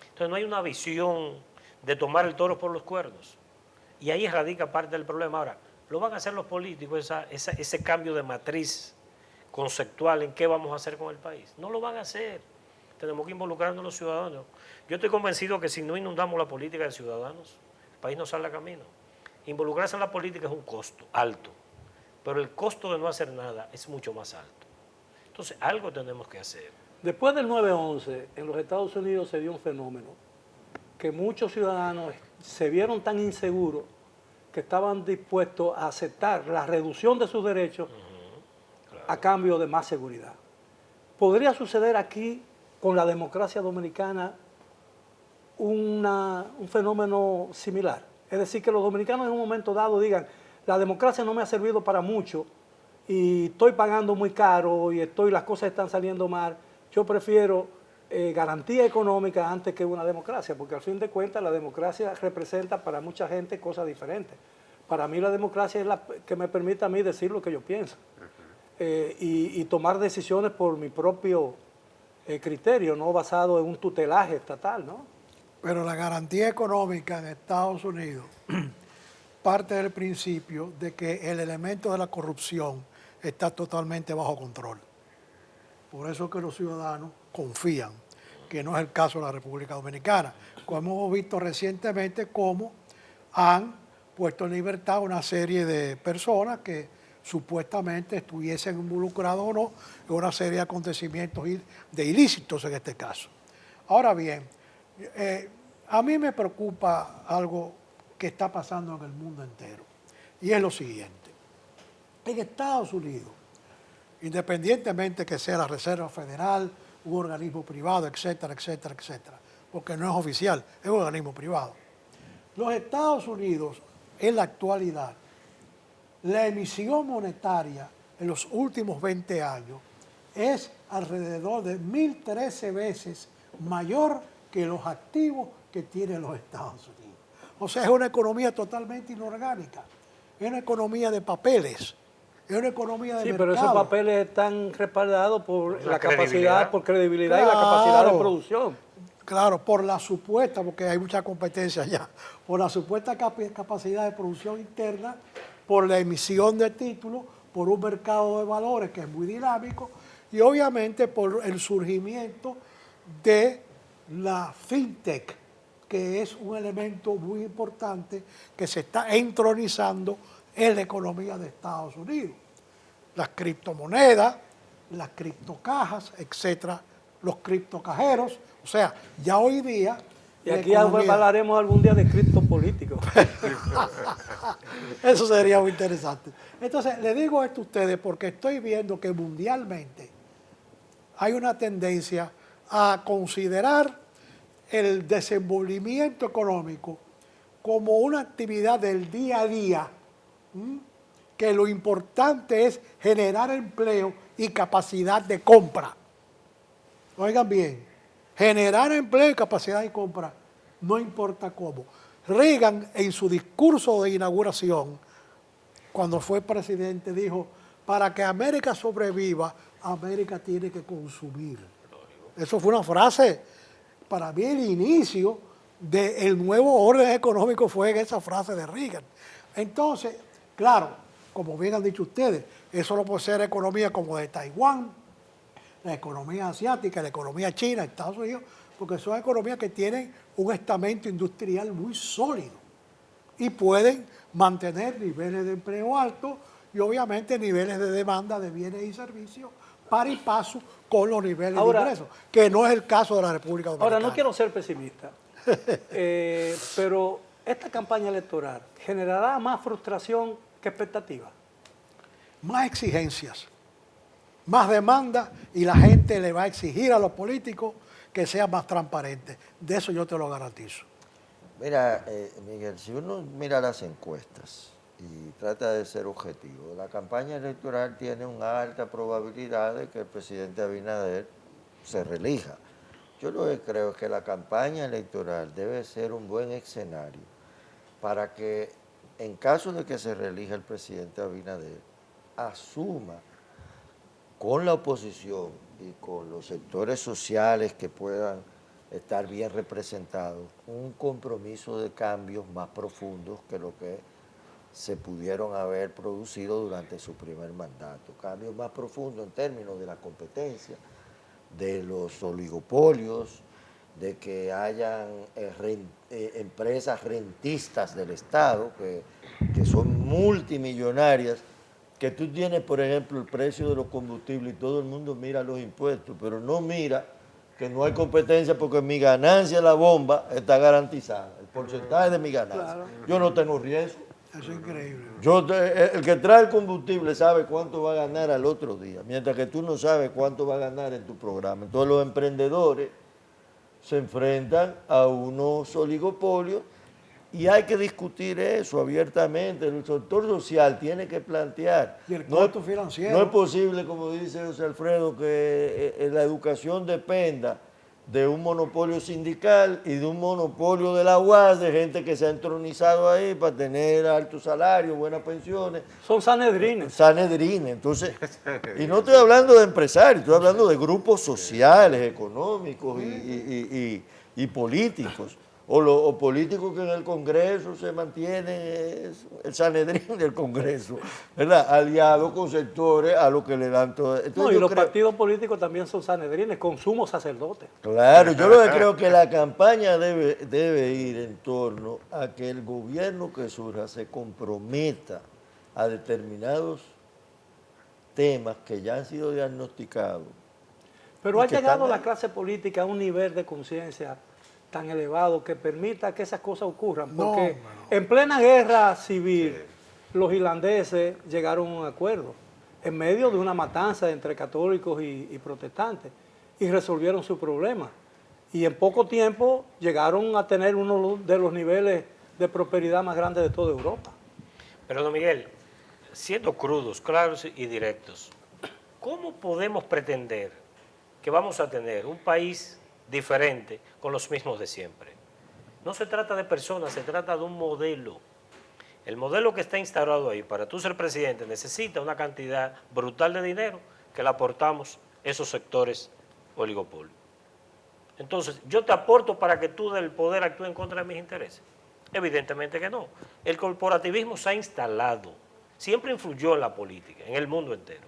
Entonces no hay una visión de tomar el toro por los cuernos. Y ahí radica parte del problema. Ahora, lo van a hacer los políticos, ese cambio de matriz conceptual en qué vamos a hacer con el país. No lo van a hacer. Tenemos que involucrarnos a los ciudadanos. Yo estoy convencido que si no inundamos la política de ciudadanos, el país no sale a camino. Involucrarse en la política es un costo alto, pero el costo de no hacer nada es mucho más alto. Entonces, algo tenemos que hacer. Después del 9/11, en los Estados Unidos se dio un fenómeno que muchos ciudadanos se vieron tan inseguros que estaban dispuestos a aceptar la reducción de sus derechos a cambio de más seguridad. ¿Podría suceder aquí con la democracia dominicana un fenómeno similar? Es decir, que los dominicanos en un momento dado digan, la democracia no me ha servido para mucho y estoy pagando muy caro y las cosas están saliendo mal, yo prefiero garantía económica antes que una democracia, porque al fin de cuentas la democracia representa para mucha gente cosas diferentes. Para mí la democracia es la que me permite a mí decir lo que yo pienso y tomar decisiones por mi propio criterio, no basado en un tutelaje estatal, ¿no? Pero la garantía económica en Estados Unidos parte del principio de que el elemento de la corrupción está totalmente bajo control. Por eso que los ciudadanos confían, que no es el caso de la República Dominicana. Como hemos visto recientemente cómo han puesto en libertad una serie de personas que supuestamente estuviesen involucrados o no en una serie de acontecimientos de ilícitos en este caso. Ahora bien, a mí me preocupa algo que está pasando en el mundo entero, y es lo siguiente. En Estados Unidos, independientemente que sea la Reserva Federal, un organismo privado, etcétera, etcétera, etcétera, porque no es oficial, es un organismo privado. Los Estados Unidos, en la actualidad, la emisión monetaria en los últimos 20 años es alrededor de 1.013 veces mayor que los activos que tienen los Estados Unidos. O sea, es una economía totalmente inorgánica, es una economía de papeles, es una economía de mercado. Pero esos papeles están respaldados por la capacidad, credibilidad. por credibilidad y la capacidad de producción. Claro, por la supuesta, porque hay mucha competencia allá, por la supuesta capacidad de producción interna, por la emisión de títulos, por un mercado de valores que es muy dinámico y obviamente por el surgimiento de la fintech, que es un elemento muy importante que se está entronizando en la economía de Estados Unidos. Las criptomonedas, las criptocajas, etcétera, los criptocajeros, o sea, ya hoy día... Y aquí hablaremos algún día de criptopolíticos. Eso sería muy interesante. Entonces, le digo esto a ustedes porque estoy viendo que mundialmente hay una tendencia a considerar el desenvolvimiento económico como una actividad del día a día, que lo importante es generar empleo y capacidad de compra. Oigan bien, generar empleo y capacidad de compra, no importa cómo. Reagan, en su discurso de inauguración, cuando fue presidente, dijo, para que América sobreviva, América tiene que consumir. Eso fue una frase, para mí el inicio del nuevo orden económico fue en esa frase de Reagan. Entonces, claro, como bien han dicho ustedes, eso no puede ser economía como de Taiwán, la economía asiática, la economía china, Estados Unidos, porque son economías que tienen un estamento industrial muy sólido y pueden mantener niveles de empleo altos y obviamente niveles de demanda de bienes y servicios par y paso con los niveles de ingresos, que no es el caso de la República Dominicana. Ahora, no quiero ser pesimista, pero esta campaña electoral generará más frustración que expectativa. Más exigencias, más demanda y la gente le va a exigir a los políticos que sean más transparentes. De eso yo te lo garantizo. Mira, Miguel, si uno mira las encuestas y trata de ser objetivo, la campaña electoral tiene una alta probabilidad de que el presidente Abinader se reelija. Yo lo que creo es que la campaña electoral debe ser un buen escenario para que, en caso de que se reelija el presidente Abinader, asuma con la oposición y con los sectores sociales que puedan estar bien representados, un compromiso de cambios más profundos que lo que se pudieron haber producido durante su primer mandato. Cambios más profundos en términos de la competencia, de los oligopolios, de que hayan empresas rentistas del Estado, que son multimillonarias, que tú tienes, por ejemplo, el precio de los combustibles y todo el mundo mira los impuestos, pero no mira que no hay competencia porque mi ganancia en la bomba está garantizada, el porcentaje de mi ganancia. Claro. Yo no tengo riesgo. Eso es increíble. El que trae el combustible sabe cuánto va a ganar al otro día, mientras que tú no sabes cuánto va a ganar en tu programa. Entonces los emprendedores se enfrentan a unos oligopolios y hay que discutir eso abiertamente. El sector social tiene que plantear. Y el costo financiero. No es posible, como dice José Alfredo, que la educación dependa de un monopolio sindical y de un monopolio de la UAS, de gente que se ha entronizado ahí para tener altos salarios, buenas pensiones. Son sanedrines. Sanedrines, entonces, y no estoy hablando de empresarios, estoy hablando de grupos sociales, económicos y políticos. O políticos que en el Congreso se mantienen, el Sanedrín del Congreso, ¿verdad? Aliado con sectores a los que le dan todo. Entonces, No, y los partidos políticos también son sanedrines, con sumo sacerdote. Claro, yo lo que creo que la campaña debe ir en torno a que el gobierno que surja se comprometa a determinados temas que ya han sido diagnosticados. Pero Y ha que llegado están la ahí. clase política a un nivel de conciencia tan elevado que permita que esas cosas ocurran. No, Porque no. en plena guerra civil, los irlandeses llegaron a un acuerdo en medio de una matanza entre católicos y protestantes y resolvieron su problema. Y en poco tiempo llegaron a tener uno de los niveles de prosperidad más grandes de toda Europa. Pero, don Miguel, siendo crudos, claros y directos, ¿cómo podemos pretender que vamos a tener un país diferente con los mismos de siempre? No se trata de personas, se trata de un modelo. El modelo que está instaurado ahí para tú ser presidente necesita una cantidad brutal de dinero que le aportamos esos sectores oligopolios. Entonces, ¿yo te aporto para que tú del poder actúes en contra de mis intereses? Evidentemente que no. El corporativismo se ha instalado, siempre influyó en la política, en el mundo entero.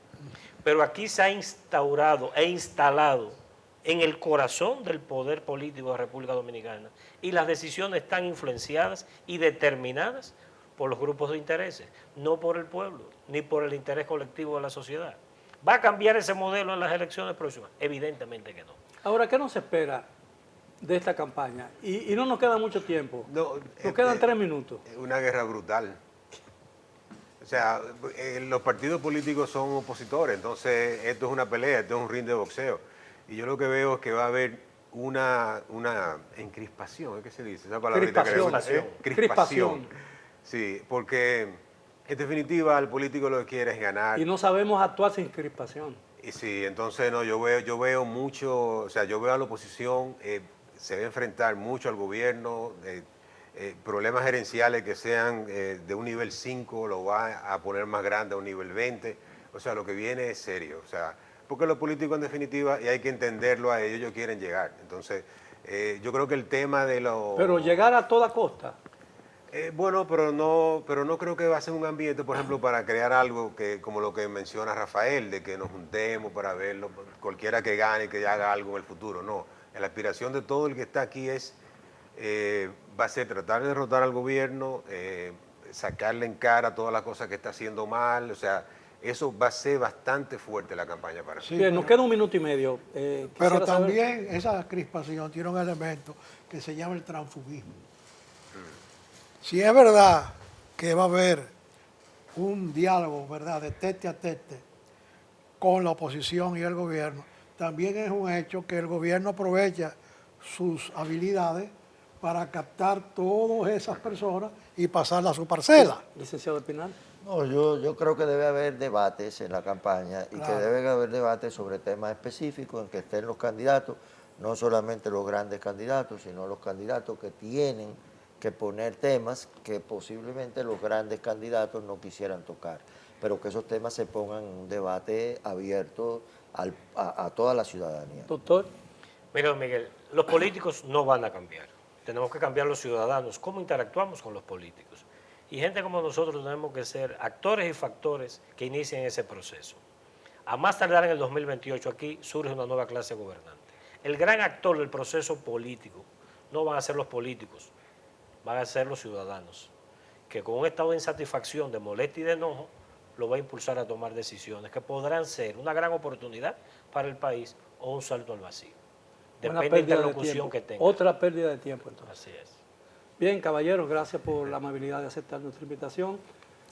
Pero aquí se ha instaurado e instalado en el corazón del poder político de la República Dominicana y las decisiones están influenciadas y determinadas por los grupos de intereses, no por el pueblo, ni por el interés colectivo de la sociedad. ¿Va a cambiar ese modelo en las elecciones próximas? Evidentemente que no. Ahora, ¿qué nos espera de esta campaña? Y no nos queda mucho tiempo. No, Nos quedan 3 minutos. Una guerra brutal. O sea, los partidos políticos son opositores, entonces esto es una pelea, esto es un ring de boxeo. Y yo lo que veo es que va a haber una encrispación, ¿qué se dice? Esa palabrita Crispación. Crispación. Sí, porque en definitiva el político lo que quiere es ganar. Y no sabemos actuar sin crispación. Y sí, entonces no, yo veo mucho, o sea, yo veo a la oposición, se va a enfrentar mucho al gobierno, problemas gerenciales que sean de un nivel 5, lo va a poner más grande a un nivel 20, o sea, lo que viene es serio, o sea, porque los políticos en definitiva, y hay que entenderlo a ellos quieren llegar, entonces yo creo que el tema de los... Pero llegar a toda costa. Bueno, pero no creo que va a ser un ambiente, por ejemplo, para crear algo que, como lo que menciona Rafael, de que nos juntemos para verlo, cualquiera que gane, que haga algo en el futuro. No, la aspiración de todo el que está aquí es, va a ser tratar de derrotar al gobierno, sacarle en cara todas las cosas que está haciendo mal, o sea, eso va a ser bastante fuerte la campaña para mí. Sí, Bien, nos queda 1 minuto y medio. Pero Quisiera saber- también esa crispación tiene un elemento que se llama el transfugismo. Si es verdad que va a haber un diálogo, ¿verdad?, de tete a tete con la oposición y el gobierno, también es un hecho que el gobierno aprovecha sus habilidades para captar todas esas personas y pasarlas a su parcela. Licenciado Espinal. No, yo creo que debe haber debates en la campaña y que Claro. debe haber debates sobre temas específicos en que estén los candidatos, no solamente los grandes candidatos, sino los candidatos que tienen que poner temas que posiblemente los grandes candidatos no quisieran tocar, pero que esos temas se pongan en un debate abierto a toda la ciudadanía. Doctor, Mira, don Miguel, los políticos no van a cambiar. Tenemos que cambiar los ciudadanos, cómo interactuamos con los políticos. Y gente como nosotros tenemos que ser actores y factores que inicien ese proceso. A más tardar en el 2028 aquí surge una nueva clase gobernante. El gran actor del proceso político no van a ser los políticos, van a ser los ciudadanos, que con un estado de insatisfacción, de molestia y de enojo, lo va a impulsar a tomar decisiones que podrán ser una gran oportunidad para el país o un salto al vacío. una Depende de la pérdida de interlocución tiempo. que tenga. Otra pérdida de tiempo entonces. Así es. Bien, caballeros, gracias por la amabilidad de aceptar nuestra invitación.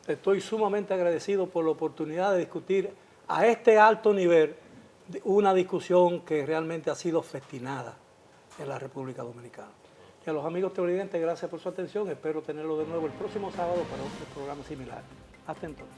Estoy sumamente agradecido por la oportunidad de discutir a este alto nivel una discusión que realmente ha sido festinada en la República Dominicana. Y a los amigos televidentes, gracias por su atención. Espero tenerlo de nuevo el próximo sábado para otro programa similar. Hasta entonces.